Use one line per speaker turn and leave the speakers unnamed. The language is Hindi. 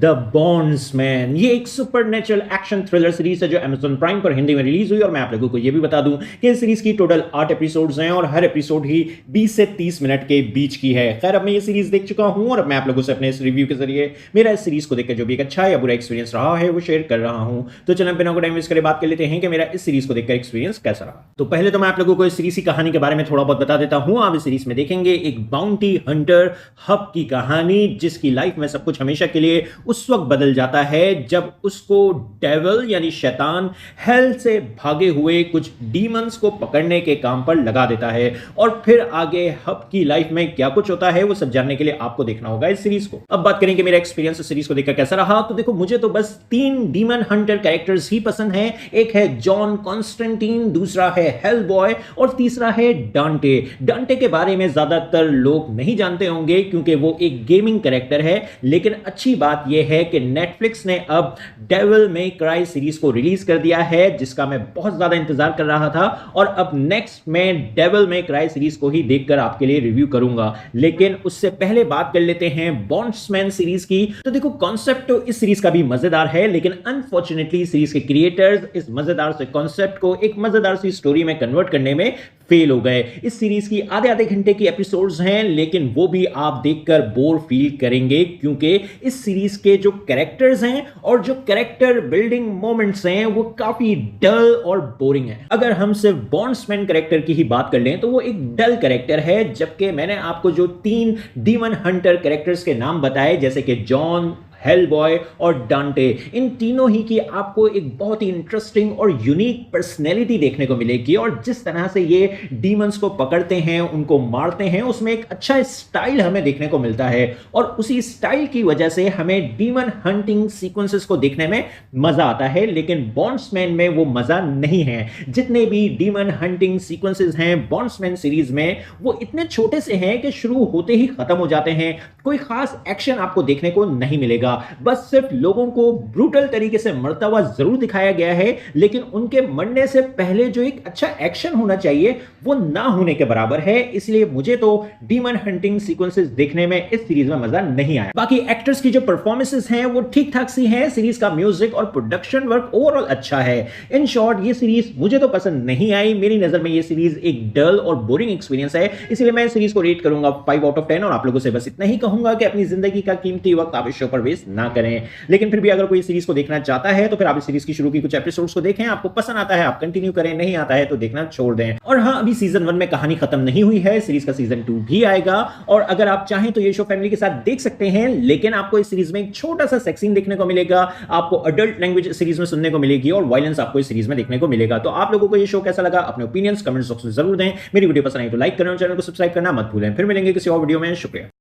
द बॉन्ड्समैन। ये एक सुपरनेचुरल एक्शन थ्रिलर सीरीज है जो Amazon प्राइम पर हिंदी में रिलीज हुई। और मैं आप लोगों को ये भी बता दूं कि इस सीरीज की टोटल 8 एपिसोड्स हैं और हर एपिसोड ही 20 से 30 मिनट के बीच की है। खैर, अब मैं ये सीरीज देख चुका हूं और अब मैं आप लोगों से अपने इस रिव्यू के जरिए मेरा इस सीरीज को देखकर जो भी एक अच्छा या बुरा एक्सपीरियंस रहा है वो शेयर कर रहा हूं। तो चलो बिना टाइम वेस्ट करे बात कर लेते हैं कि मेरा इस सीरीज को देखकर एक्सपीरियंस कैसा रहा। तो पहले तो मैं आप लोगों को इस सीरीज की कहानी के बारे में थोड़ा बहुत बता देता हूं। आप इस सीरीज में देखेंगे एक बाउंटी हंटर हब की कहानी, जिसकी लाइफ में सब कुछ हमेशा के लिए उस वक्त बदल जाता है जब उसको डेविल यानी शैतान हेल से भागे हुए कुछ डीमंस को पकड़ने के काम पर लगा देता है। और फिर आगे हब की लाइफ में क्या कुछ होता है वो सब जानने के लिए आपको देखना होगा इस सीरीज को। अब बात करें कि मेरा एक्सपीरियंस इस सीरीज को देखकर कैसा रहा। तो देखो, मुझे तो बस 3 डीमन हंटर कैरेक्टर्स ही पसंद हैं। एक है जॉन कॉन्स्टेंटीन, दूसरा है हेल बॉय और तीसरा है डांटे। डांटे के बारे में ज्यादातर लोग नहीं जानते होंगे क्योंकि वो एक गेमिंग कैरेक्टर है, लेकिन अच्छी बात यह है कि नेटफ्लिक्स ने अब डेविल मे क्राई सीरीज को रिलीज कर दिया है, जिसका मैं बहुत ज्यादा इंतजार कर रहा था। और अब नेक्स्ट मैं डेविल मे क्राई सीरीज को ही देखकर आपके लिए रिव्यू करूंगा। लेकिन उससे पहले बात कर लेते हैं बॉन्ड्समैन सीरीज की। तो देखो, कॉन्सेप्ट तो इस सीरीज का भी मजेदार है, लेकिन अनफॉर्चुनेटली सीरीज के क्रिएटर्स इस मजेदार से कॉन्सेप्ट को एक मजेदार सी स्टोरी में कन्वर्ट करने में फेल हो गए। इस सीरीज की आधे घंटे की एपिसोड्स हैं, लेकिन वो भी आप देखकर बोर फील करेंगे क्योंकि इस सीरीज के जो कैरेक्टर्स हैं और जो कैरेक्टर बिल्डिंग मोमेंट्स हैं वो काफी डल और बोरिंग है। अगर हम सिर्फ बॉन्ड्समैन कैरेक्टर की ही बात कर लें तो वो एक डल कैरेक्टर है, जबकि मैंने आपको जो 3 डीमन हंटर कैरेक्टर्स के नाम बताए, जैसे कि जॉन, हेल बॉय और डांटे, इन तीनों ही की आपको एक बहुत ही इंटरेस्टिंग और यूनिक पर्सनैलिटी देखने को मिलेगी। और जिस तरह से ये डीमंस को पकड़ते हैं, उनको मारते हैं, उसमें एक अच्छा स्टाइल हमें देखने को मिलता है। और उसी स्टाइल की वजह से हमें डीमन हंटिंग सीक्वेंसेस को देखने में मजा आता है। लेकिन बॉन्ड्समैन में वो मजा नहीं है। जितने भी डीमन हंटिंग सीक्वेंसेस हैं बॉन्ड्समैन सीरीज में, वो इतने छोटे से हैं कि शुरू होते ही खत्म हो जाते हैं। कोई खास एक्शन आपको देखने को नहीं मिलेगा। बस सिर्फ लोगों को ब्रूटल तरीके से मरता हुआ जरूर दिखाया गया है, लेकिन उनके मरने से पहले जो एक अच्छा एक्शन होना चाहिए वो ना होने के बराबर है। इसलिए मुझे तो डीमन हंटिंग सीक्वेंसेस देखने में इस सीरीज में मजा नहीं आया। बाकी एक्टर्स की जो परफॉर्मेंसेस हैं वो ठीक ठाक सी हैं। सीरीज का म्यूजिक और प्रोडक्शन वर्क ओवरऑल अच्छा है। इन शॉर्ट, ये सीरीज मुझे तो पसंद नहीं आई। मेरी नजर में ये सीरीज एक डल और बोरिंग एक्सपीरियंस है। इसलिए मैं इस सीरीज को रेट करूंगा 5 आउट ऑफ 10। और आप लोगों से बस इतना ही कहूंगा कि अपनी जिंदगी का कीमती वक्त आप इस शो पर वेस्ट ना करें। लेकिन फिर भी अगर कोई सीरीज को देखना चाहता है तो फिर आप इस सीरीज की शुरू की कुछ एपिसोड्स को देखें। आपको पसंद आता है आप कंटिन्यू करें, नहीं आता है तो देखना छोड़ दें। और हाँ, अभी सीजन 1 में कहानी खत्म नहीं हुई है, सीरीज का सीजन 2 भी आएगा। और अगर आप चाहें तो ये शो फैमिली के साथ देख सकते हैं, लेकिन आपको इस सीरीज में एक छोटा सा सेक्स सीन देखने को मिलेगा। आपको अडल्ट लैंग्वेज सीरीज में सुनने को मिलेगी और वायलेंस आपको इस सीरीज में देखने को मिलेगा। तो आप लोगों को ये शो कैसा लगा, अपने ओपिनियंस कमेंट्स बॉक्स में जरूर दें। मेरी वीडियो पसंद आई तो लाइक करें और चैनल को सब्सक्राइब करना मत भूलें। फिर मिलेंगे किसी और वीडियो में। शुक्रिया।